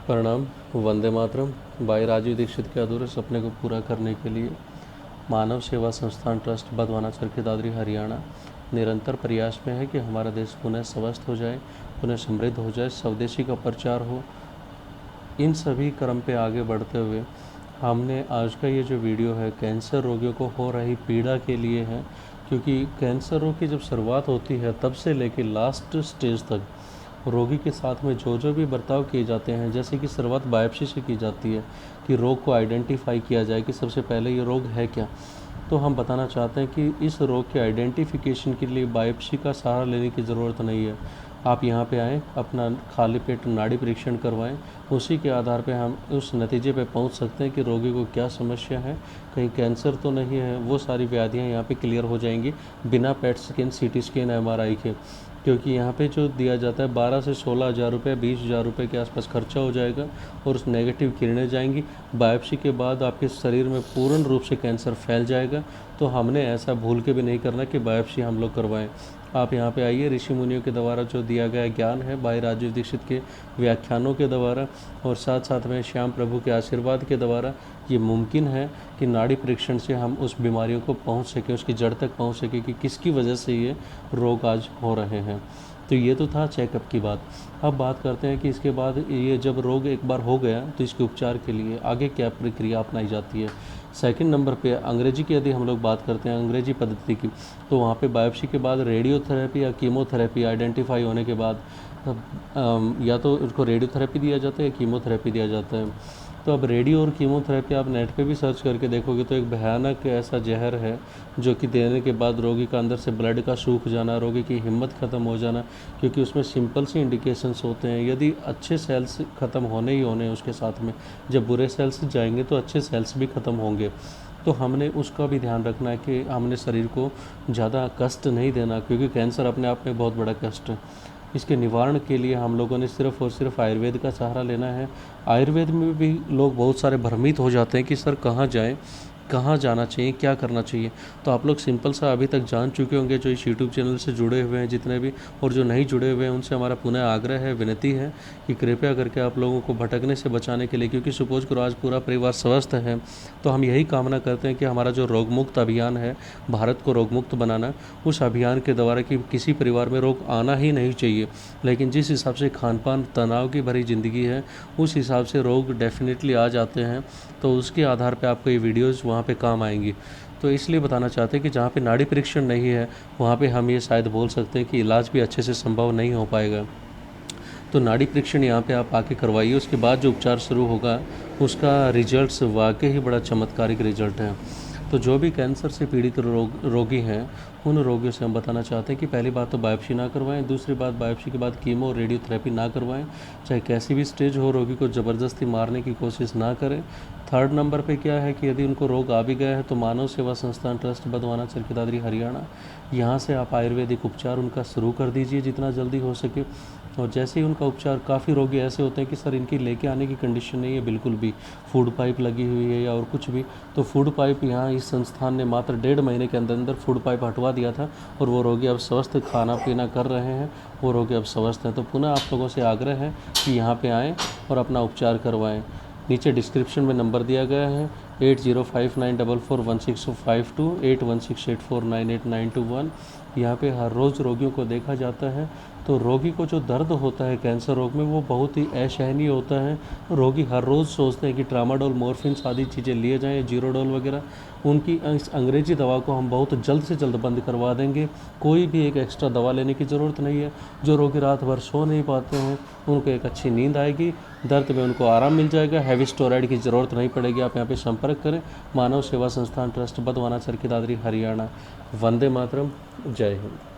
प्रणाम। वंदे मातरम। भाई राजीव दीक्षित के अधूरे सपने को पूरा करने के लिए मानव सेवा संस्थान ट्रस्ट बधवाना चरखी दादरी हरियाणा निरंतर प्रयास में है कि हमारा देश पुनः स्वस्थ हो जाए, पुनः समृद्ध हो जाए, स्वदेशी का प्रचार हो। इन सभी क्रम पे आगे बढ़ते हुए हमने आज का ये जो वीडियो है कैंसर रोगियों को हो रही पीड़ा के लिए है, क्योंकि कैंसर रोग की जब शुरुआत होती है तब से लेकर लास्ट स्टेज तक रोगी के साथ में जो जो भी बर्ताव किए जाते हैं, जैसे कि शुरुआत बायोप्सी से की जाती है कि रोग को आइडेंटिफाई किया जाए कि सबसे पहले ये रोग है क्या। तो हम बताना चाहते हैं कि इस रोग के आइडेंटिफिकेशन के लिए बायोप्सी का सहारा लेने की ज़रूरत नहीं है। आप यहाँ पे आएँ, अपना खाली पेट नाड़ी परीक्षण करवाएं, उसी के आधार पे हम उस नतीजे पे पहुँच सकते हैं कि रोगी को क्या समस्या है, कहीं कैंसर तो नहीं है। वो सारी व्याधियाँ यहाँ पे क्लियर हो जाएंगी बिना PET scan, CT scan, MRI के, क्योंकि यहाँ पे जो दिया जाता है 12 से 16 हज़ार रुपये, 20 हज़ार रुपये के आसपास खर्चा हो जाएगा और उस नेगेटिव किरणें जाएंगी। बायोप्सी के बाद आपके शरीर में पूर्ण रूप से कैंसर फैल जाएगा। तो हमने ऐसा भूल के भी नहीं करना कि बायोप्सी हम लोग करवाएं। आप यहाँ पे आइए, ऋषि मुनियों के द्वारा जो दिया गया ज्ञान है भाई राजीव दीक्षित के व्याख्यानों के द्वारा और साथ साथ में श्याम प्रभु के आशीर्वाद के द्वारा ये मुमकिन है कि नाड़ी परीक्षण से हम उस बीमारियों को पहुँच सकें, उसकी जड़ तक पहुँच सकें कि किसकी वजह से ये रोग आज हो रहे हैं। तो ये तो था चेकअप की बात। अब बात करते हैं कि इसके बाद ये जब रोग एक बार हो गया तो इसके उपचार के लिए आगे क्या प्रक्रिया अपनाई जाती है। सेकंड नंबर पे अंग्रेजी की यदि हम लोग बात करते हैं, अंग्रेजी पद्धति की, तो वहाँ पे बायोप्सी के बाद रेडियोथेरेपी या कीमोथेरेपी आइडेंटिफाई होने के बाद या तो उसको रेडियोथेरेपी दिया जाता है या कीमोथेरेपी दिया जाता है। तो अब रेडियो और कीमोथेरेपी आप नेट पे भी सर्च करके देखोगे तो एक भयानक ऐसा जहर है जो कि देने के बाद रोगी का अंदर से ब्लड का सूख जाना, रोगी की हिम्मत ख़त्म हो जाना, क्योंकि उसमें सिंपल सी इंडिकेशंस होते हैं। यदि अच्छे सेल्स ख़त्म होने ही होने उसके साथ में, जब बुरे सेल्स जाएंगे तो अच्छे सेल्स भी ख़त्म होंगे। तो हमने उसका भी ध्यान रखना है कि हमने शरीर को ज़्यादा कष्ट नहीं देना, क्योंकि कैंसर अपने आप में बहुत बड़ा कष्ट है। इसके निवारण के लिए हम लोगों ने सिर्फ़ और सिर्फ आयुर्वेद का सहारा लेना है। आयुर्वेद में भी लोग बहुत सारे भ्रमित हो जाते हैं कि सर कहाँ जाएं, कहाँ जाना चाहिए, क्या करना चाहिए। तो आप लोग सिंपल सा अभी तक जान चुके होंगे जो इस यूट्यूब चैनल से जुड़े हुए हैं जितने भी, और जो नहीं जुड़े हुए हैं उनसे हमारा पुनः आग्रह है, विनती है कि कृपया करके आप लोगों को भटकने से बचाने के लिए, क्योंकि सपोज करो आज पूरा परिवार स्वस्थ है तो हम यही कामना करते हैं कि हमारा जो रोग मुक्त अभियान है, भारत को रोग मुक्त बनाना, उस अभियान के द्वारा कि किसी परिवार में रोग आना ही नहीं चाहिए। लेकिन जिस हिसाब से खान पान तनाव की भरी ज़िंदगी है उस हिसाब से रोग डेफिनेटली आ जाते हैं। तो उसके आधार पे आपको ये वीडियोज़ वहाँ पे काम आएंगी। तो इसलिए बताना चाहते हैं कि जहाँ पे नाड़ी परीक्षण नहीं है वहाँ पे हम ये शायद बोल सकते हैं कि इलाज भी अच्छे से संभव नहीं हो पाएगा। तो नाड़ी परीक्षण यहाँ पे आप आके करवाइए, उसके बाद जो उपचार शुरू होगा उसका रिजल्ट्स वाकई ही बड़ा चमत्कारिक रिजल्ट है। तो जो भी कैंसर से पीड़ित रोगी हैं उन रोगियों से हम बताना चाहते हैं कि पहली बात तो बायोप्सी ना करवाएं, दूसरी बात बायोप्सी के बाद कीमो और रेडियोथेरेपी ना करवाएं, चाहे कैसी भी स्टेज हो, रोगी को ज़बरदस्ती मारने की कोशिश ना करें। थर्ड नंबर पे क्या है कि यदि उनको रोग आ भी गया है तो मानव सेवा संस्थान ट्रस्ट बधवाना चरखी दादरी हरियाणा, यहाँ से आप आयुर्वेदिक उपचार उनका शुरू कर दीजिए जितना जल्दी हो सके। और जैसे ही उनका उपचार, काफ़ी रोगी ऐसे होते हैं कि सर इनकी लेके आने की कंडीशन नहीं है बिल्कुल भी, फूड पाइप लगी हुई है या और कुछ भी, तो फूड पाइप यहाँ इस संस्थान ने मात्र 1.5 महीने के अंदर अंदर फूड पाइप हटवा दिया था और वो रोगी अब स्वस्थ खाना पीना कर रहे हैं, वो रोगी अब स्वस्थ हैं। तो पुनः आप लोगों से आग्रह है कि यहाँ पे आएँ और अपना उपचार करवाएँ। नीचे डिस्क्रिप्शन में नंबर दिया गया है 8059441652, 8168498921। यहाँ पे हर रोज़ रोगियों को देखा जाता है। तो रोगी को जो दर्द होता है कैंसर रोग में वो बहुत ही असहनीय होता है। रोगी हर रोज़ सोचते हैं कि ट्रामाडोल, मॉर्फिन आदि चीज़ें लिए जाएँ, जीरोडोल वगैरह। उनकी इस अंग्रेजी दवा को हम बहुत जल्द से जल्द बंद करवा देंगे। कोई भी एक एक्स्ट्रा दवा लेने की ज़रूरत नहीं है। जो रोगी रात भर सो नहीं पाते हैं उनको एक अच्छी नींद आएगी, दर्द में उनको आराम मिल जाएगा, हैवी स्टेरॉइड की ज़रूरत नहीं पड़ेगी। आप यहाँ पे संपर्क करें, मानव सेवा संस्थान ट्रस्ट बधवाना चरखी दादरी हरियाणा। वंदे मातरम, जय हिंद।